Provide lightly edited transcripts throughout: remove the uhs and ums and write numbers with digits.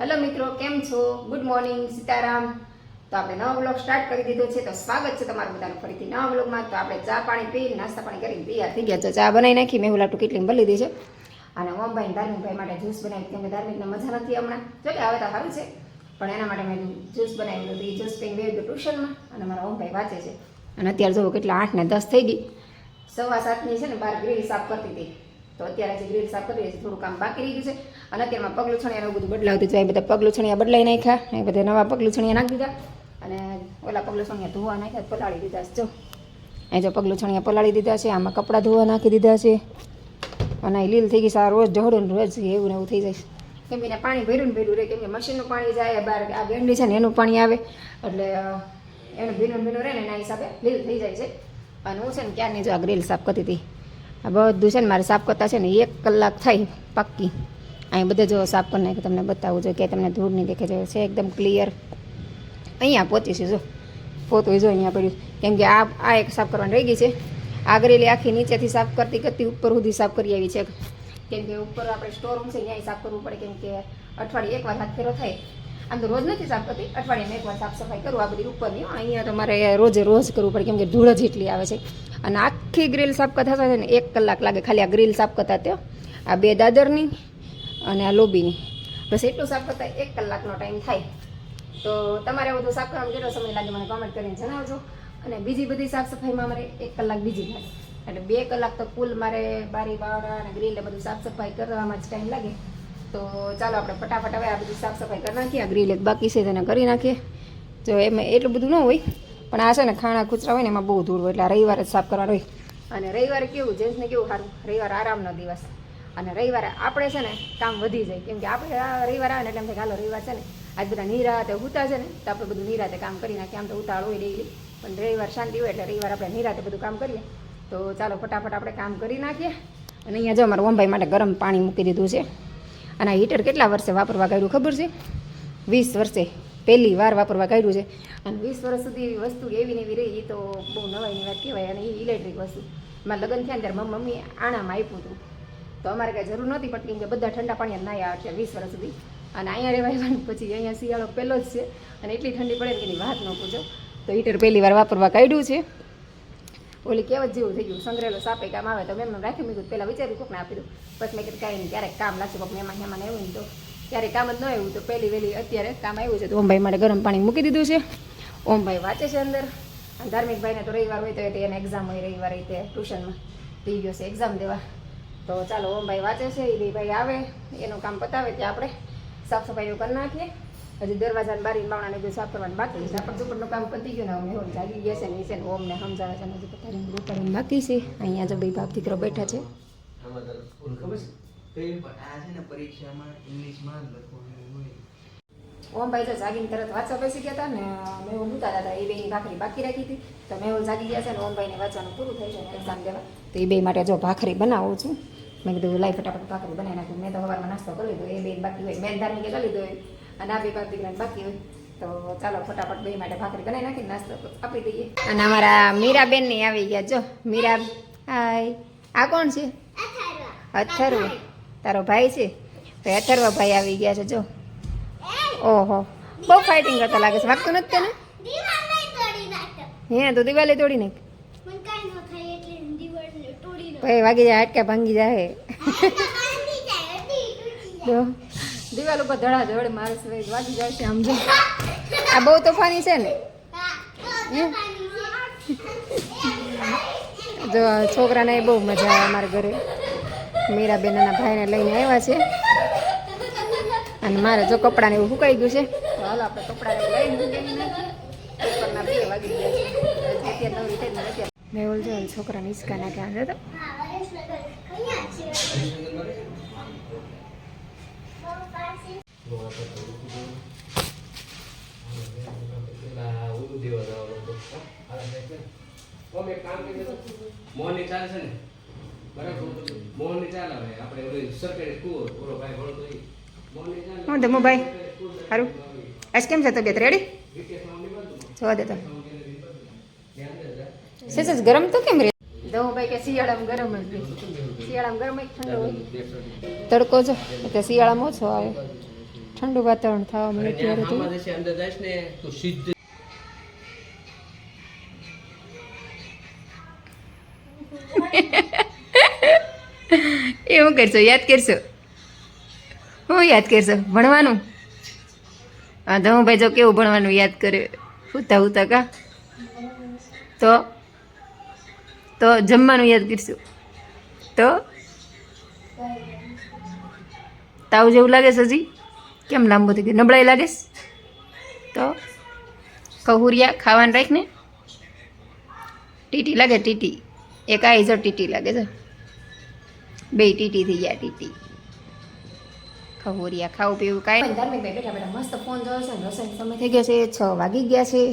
Hello મિત્રો, કેમ છો? Good morning, Sitaram. તો આપણે નવો વ્લોગ સ્ટાર્ટ કરી દીધો છે. તો સ્વાગત છે તમારું બધાનું ફરીથી નવા વ્લોગમાં. તો આપણે ચા પાણી પી નાસ્તા પાણી કરીને તૈયાર થઈ ગયા. તો ચા બનાવી નાખી, મેં ઓલા કેટલી ભરી દીધી છે. અને ઓમભાઈ ધાર્મિકભાઈ માટે જ્યુસ બનાવી, કેમ કે ધાર્મિકને મજા નથી હમણાં. જો કે આવે તો સારું છે, પણ એના માટે મેં જ્યુસ બનાવી લીધું. એ જ્યુસ પીને ગયું ટ્યુશનમાં, અને મારા ઓમભાઈ વાંચે છે. અને અત્યારે જોવો કેટલા 8 ને 10 થઈ ગઈ. 7:15 છે ને, બહાર ગ્રીલ સાફ કરતી હતી. તો અત્યારે જે ગ્રીલ સાફ કરી છે, થોડું કામ બાકી રહી ગયું છે. અને અત્યારમાં પગલું છણિયાનું બધું બદલાવતી જાય. બધા પગલું છણિયા બદલાઈ નાખ્યા, એ બધા નવા પગલું છણિયા નાખી દીધા. અને ઓલા પગલું છણિયા ધોવા નાખ્યા, પલાળી દીધા છે. જો એ જો પગલું છણિયા પલાળી દીધા છે. આમાં કપડાં ધોવા નાખી દીધા છે. અને લીલ થઈ ગઈ, સારું રોજ ઢળું રોજ એવું ને એવું થઈ જાય. કેમ કે પાણી ભર્યું રહે, કેમ કે મશીનનું પાણી જાય બહાર. આ ગેંડી છે ને એનું પાણી આવે, એટલે એનું ભીનું રહે ને એના હિસાબે લીલ થઈ જાય છે. અને હું છે ને ક્યારની જો આ ગ્રીલ સાફ કરતી હતી. આ બધું છે ને મારે સાફ કરતા છે ને 1 કલાક થાય પાક્કી. અહીં બધે જો સાફ કરી નાખે, તમને બતાવું જોઈએ કે તમને ધૂળ નહીં દેખે છે એકદમ ક્લિયર. અહીંયા પહોંચીશું, જો પોતું જો અહીંયા પડ્યું, કેમ કે આ એક સાફ કરવાની રહી ગઈ છે. આ ગ્રીલ આખી નીચેથી સાફ કરતી ઉપર સુધી સાફ કરી આવી છે. કેમ કે ઉપર આપણે સ્ટોર રૂમ છે ત્યાં સાફ કરવું પડે, કેમ કે અઠવાડિયે 1 વાર હાથ ફેરો થાય. આમ તો રોજ નથી સાફ કરતી, અઠવાડિયામાં 1 વાર સાફ સફાઈ કરું આ બધી ઉપરની. અહીંયા તો મારે રોજ કરવું પડે, કેમ કે ધૂળ જ એટલી આવે છે. અને આખી ગ્રીલ સાફ કરતા થશે ને 1 કલાક લાગે, ખાલી આ ગ્રીલ સાફ કરતા. તો આ 2 દાદરની અને આ લોબીની, બસ એટલું સાફ કરતા 1 કલાકનો ટાઈમ થાય. તો તમારે બધું સાફ કરવામાં કેટલો સમય લાગે મને કોમેન્ટ કરીને જણાવજો. અને બીજી બધી સાફ સફાઈમાં મારે 1 કલાક બીજી લાગે, એટલે 2 કલાક તો કુલ મારે બારી બાવડા અને ગ્રીલ બધું સાફ સફાઈ કરવામાં જ ટાઈમ લાગે. તો ચાલો આપણે ફટાફટ હવે આ બધી સાફ સફાઈ કરી નાખીએ. આ ગ્રીલ એક બાકી છે તેને કરી નાખીએ. જો એમાં એટલું બધું ન હોય, પણ આ છે ને ખાણા ખૂચરા હોય ને એમાં બહુ ધૂળ હોય, એટલે રવિવારે જ સાફ કરવાનું હોય. અને રવિવારે કેવું, જેન્ટ્સને કેવું સારું, રવિવાર આરામનો દિવસ. અને રવિવારે આપણે છે ને કામ વધી જાય, કેમ કે આપણે રવિવાર આવે ને એટલે એમ થાય હાલો રવિવાર છે ને આજ બધા નિરાતે હુતા છે ને, તો આપણે બધું નિરાતે કામ કરી નાખીએ. આમ તો ઉતાળ હોય ડેઈલી, પણ રવિવાર શાંતિ હોય એટલે રવિવાર આપણે નિરાતે બધું કામ કરીએ. તો ચાલો ફટાફટ આપણે કામ કરી નાખીએ. અને અહીંયા જો અમારા ઓમભાઈ માટે ગરમ પાણી મૂકી દીધું છે. અને આ હીટર કેટલા વર્ષે વાપરવા કાઢ્યું ખબર છે? 20 વર્ષે પહેલી વાર વાપરવા કાઢ્યું છે. અને 20 વર્ષ સુધી વસ્તુ એવી ને એવી રહી, એ તો બહુ નવાઈની વાત કહેવાય. અને એ ઇલેક્ટ્રિક વસ્તુ મારા લગ્ન થયા ને ત્યારે મમ્મી આણામાં આપ્યું હતું, તો અમારે કાંઈ જરૂર નહોતી પડતી, કેમ કે બધા ઠંડા પાણી જ નાહ્યા છે 20 વર્ષ સુધી. અને અહીંયા રહેવાનું પછી અહીંયા શિયાળો પહેલો જ છે, અને એટલી ઠંડી પડે કે એની વાત ન પૂછો. તો હીટર પહેલી વાર વાપરવા કાઢ્યું છે. ઓલી કહેવત જેવું થઈ ગયું, સંગ્રહેલો સાપે કામ આવે. તો મેં રાખી મૂક્યું, પહેલાં વિચાર્યું કોકને આપી દઉં. પછી મેં કીધું કાંઈ નહીં, ક્યારેક કામ લાગશે, કોક મહેમાન એવું ને તો ક્યારેક કામ જ ન આવ્યું, તો વહેલી અત્યારે કામ આવ્યું છે. તો ઓમભાઈ માટે ગરમ પાણી મૂકી દીધું છે. ઓમભાઈ વાંચે છે અંદર. અને ધાર્મિકભાઈને તો રવિવાર હોય તો એને એક્ઝામ હોય, રવિવારે તે ટ્યુશનમાં થઈ ગયો છે એક્ઝામ દેવા. તો ચાલો ઓમભાઈ વાંચે છે, એ ભાઈ આવે એનું કામ પતાવે ત્યાં આપણે સાફ સફાઈઓ કરી નાખીએ. હજી દરવાજા બારી બાવણાને બધું સાફ કરવાનું બાકી છે. આપણે ઝુંપડનું કામ પતી ગયું ને, અમે હોલ જાગી ગયા છે ને, નીચે ને ઓમને સમજાવે છે ને, હજી પતાવીને રૂપાડીને બાકી છે. અહીંયા જો બે બાપ દીકરો બેઠા છે. ઓમભાઈ તો જાગીને તરત વાંચવા બેસી ગયા હતા ને, મેહુલ ઉતારા હતા, એ બેની ભાખરી બાકી રાખી હતી. તો મેહુલ જાગી ગયા છે ને, ઓમભાઈને વાંચવાનું પૂરું થઈ જાય એક્ઝામ દેવા. તો એ બે માટે જો ભાખરી બનાવું છું. મેં કીધું લાઈ ફટાફટ ભાખરી બનાવી નાખું. મેં તો સવારમાં નાસ્તો કરી લીધો, એ બે બાકી હોય, મેં ધાર્મિકે કરી લીધો હોય, અને આ બે બાપ દીકરાને બાકી હોય. તો ચાલો ફટાફટ બે માટે ભાખરી બનાવી નાખીને નાસ્તો આપી દઈએ. અને અમારા મીરાબેન ની આવી ગયા. જો મીરા, હાય. આ કોણ છે? અથર્વ, તારો ભાઈ છે. તો અથર્વ ભાઈ આવી ગયા છે. જો ઓહો, બહુ ફાઇટિંગ કરતા લાગે છે. વાગતું નથી તને? હે, તો દિવાલે તોડી નાખ. ભાઈ વાગી જાય, હાટકા ભાંગી જાય. દિવાલ ઉપર ધડાધડ મારે વાગી જાય છે. આમ જો આ બહુ તોફાની છે ને. જો છોકરાને બહુ મજા આવે અમારા ઘરે. મીરાબેનના ભાઈને લઈને આવ્યા છે. અને મારે જો કપડાને એવું સુકાઈ ગયું છે, તો હાલો આપણે કપડાને લઈને ઉપરના 2 વાગી ગયા છે. અત્યારે નવરી થઈ અત્યારે મેં જો છોકરાને હિંચકા નાખ્યા છે. તો મોહનની ચાલે છે ને, બરાબર? મોહનની ચાલે હવે આપણે ઓલી સરકારી સ્કૂલ ઓલો ભાઈ ભણતો એ મોહનની ચાલે. હું ધમુ ભાઈ સારું. આજ કેમ છે તબિયત? રેડી? જોવા દે તો સેસ ગરમ તો કેમ રે? ધમુભાઈ કે શિયાળામાં ગરમ જ રહે. શિયાળામાં ગરમ એક ઠંડો હોય. તડકો જો એટલે શિયાળામાં ઓછો આવે, ઠંડુ વાતાવરણ થવા અને મળે ત્યાં ત્યારે તો આમાં જશે અંદર જઈશ ને તો સીધું એ શું કરશો યાદ કરશો હું યાદ કરશો ભણવાનું હા તો હું ભાઈ જો કેવું ભણવાનું યાદ કરે ઉતા ઉતા કા તો જમવાનું યાદ કરશું તો તાવ જેવું લાગે છે હજી કેમ લાંબુ થઈ ગયું નબળાઈ લાગે છે તો કહુરિયા ખાવાનું રાખ ને ટીટી લાગે ટીટી એક આ જો ટીટી લાગે છે બે ટીટી થઈ ગયા ટીટી ખવોરિયા ખાવું પીવું કાંઈ ધાર્મિક ભાઈ બેઠા બેઠા મસ્ત ફોન જોયો છે ને રસોઈનો સમય થઈ ગયો છે 6 વાગી ગયા છે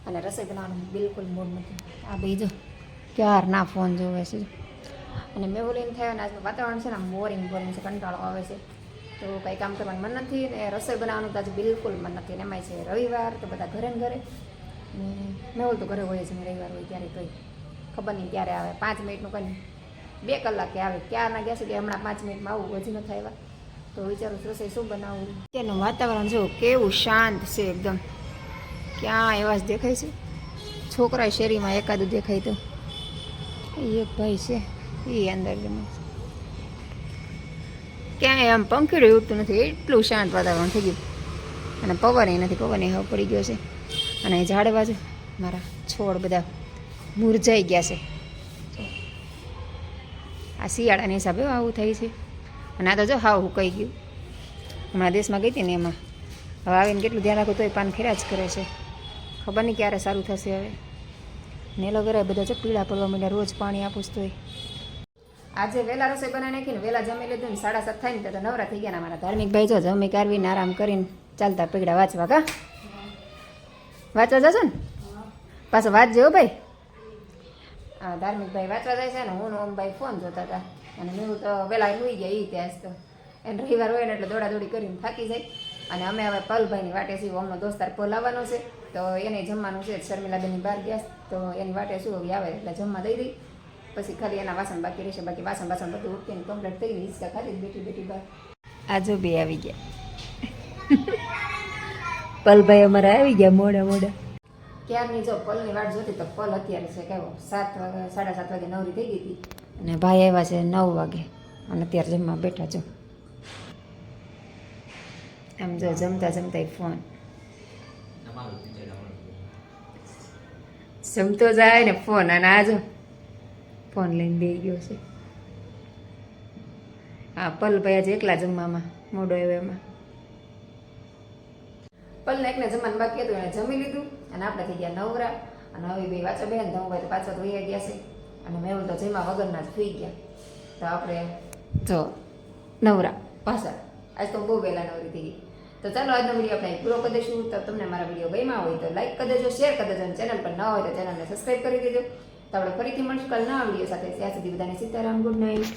અને રસોઈ બનાવવાનું બિલકુલ મૂડ નથી આ બે જો ક્યાર ના ફોન જોવે છે અને મેં બોલીને થયો ને આજનું વાતાવરણ છે ને બોરિંગ છે કંટાળો આવે છે તો કંઈ કામ કરવાનું મન નથી ને રસોઈ બનાવવાનું તો આજે બિલકુલ મન નથી ને એમાંય છે રવિવાર તો બધા ઘરે ને ઘરે ને મેં બોલ તો ઘરે હોય છે રવિવાર હોય ત્યારે તોય ખબર નહીં ક્યારે આવે 5 મિનિટનું કંઈ 2 કલાકે આવે ક્યારના ગયા છે કે હમણાં 5 મિનિટમાં આવું હજી નથી આવ્યા તો વિચારું છું રસોઈ શું બનાવવું ત્યાંનું વાતાવરણ જો કેવું શાંત છે એકદમ ક્યાં એવા જ દેખાય છે છોકરા શેરીમાં એકાદું દેખાય તો એક ભાઈ છે એ અંદર જમે છે ક્યાંય આમ પંખીડું ઉડતું નથી એટલું શાંત વાતાવરણ થઈ ગયું અને પવન નથી પવન હવે પડી ગયો છે અને ઝાડવા છે મારા છોડ બધા મુરઝાઈ ગયા છે આ શિયાળાના હિસાબે આવું થાય છે અને આ તો જો હાવ હુકાઈ ગયું હમણાં દેશમાં ગઈ હતી ને એમાં હવે આવીને કેટલું ધ્યાન રાખું તોય પાન ખેરા જ કરે છે ખબર નહીં ક્યારે સારું થશે હવે નેલો કરે બધા જો પીળા પડવા માંડ્યા રોજ પાણી આપું જ તોય આજે વહેલા રસોઈ બનાવી નાખીને વહેલા જમી લીધું ને 7:30 થાય ને તો નવરા થઈ ગયા ને અમારા ધાર્મિક ભાઈ જો જમી કાઢવીને આરામ કરીને ચાલતા પીગડા વાંચવા કા વાંચવા જશો ને પાછો વાંચજો ભાઈ હા ધાર્મિક ભાઈ વાંચવા જાય છે ને હું ઓમભાઈ ફોન જોતા હતા અને મેં તો વહેલા લઈ ગયા એ ત્યાં જ તો એને રવિવાર હોય ને એટલે દોડાદોડી કરીને થાકી જાય અને અમે હવે પલભાઈની વાટે છીએ અમનો દોસ્તાર પલ આવવાનો છે તો એને જમવાનું છે શર્મિલાબેનની બહાર ગયા તો એની વાટે શું આવે એટલે જમવા દઈ દઈ પછી ખાલી એના વાસણ બાકી રહેશે બાકી વાસણ બધું ઉઠીને કમ્પ્લીટ થઈ ગઈ હિંચકા ખાલી બેઠી બેઠી બહાર આજો બે આવી ગયા પલભાઈ અમારા આવી ગયા મોડા ક્યારની જો પલની વાટ જોતી તો પલ અત્યારે છે કેવો 7 વાગે 7:30 વાગે નવરી થઈ ગઈ હતી અને ભાઈ આવ્યા છે 9 વાગે અને અત્યારે જમવા બેઠા છો આમ જો જમતા ફોન જમતો જાય ને ફોન અને આજો ફોન લઈને બે ગયો છે હા પલભાઈ આજે એકલા જમવામાં મોડો આવ્યો એમાં પલને એકને જમવાનું બાકી હતું એને જમી લીધું અને આપણે થઈ ગયા નવરા અને હવે બે વાંચો બેન ધમભાઈ તો પાછો ધોઈ ગયા છે અને મેં તો જેમાં વગરના જ સુઈ ગયા તો આપણે જો નવરા પાછા આજ તો બહુ વહેલા નવરી થઈ ગઈ તો ચાલો આજનો વિડીયો આપણે પૂરો કરી દઈશું તો તમને મારા વિડીયો ગમ્યા હોય તો લાઈક કરી દેજો શેર કરી દેજો અને ચેનલ પર ન હોય તો ચેનલને સબસ્ક્રાઈબ કરી દેજો તો આપણે ફરીથી મળીશું કાલ નવા વિડીયો સાથે ત્યાં સુધી બધાને સીતારામ ગુડ નાઇટ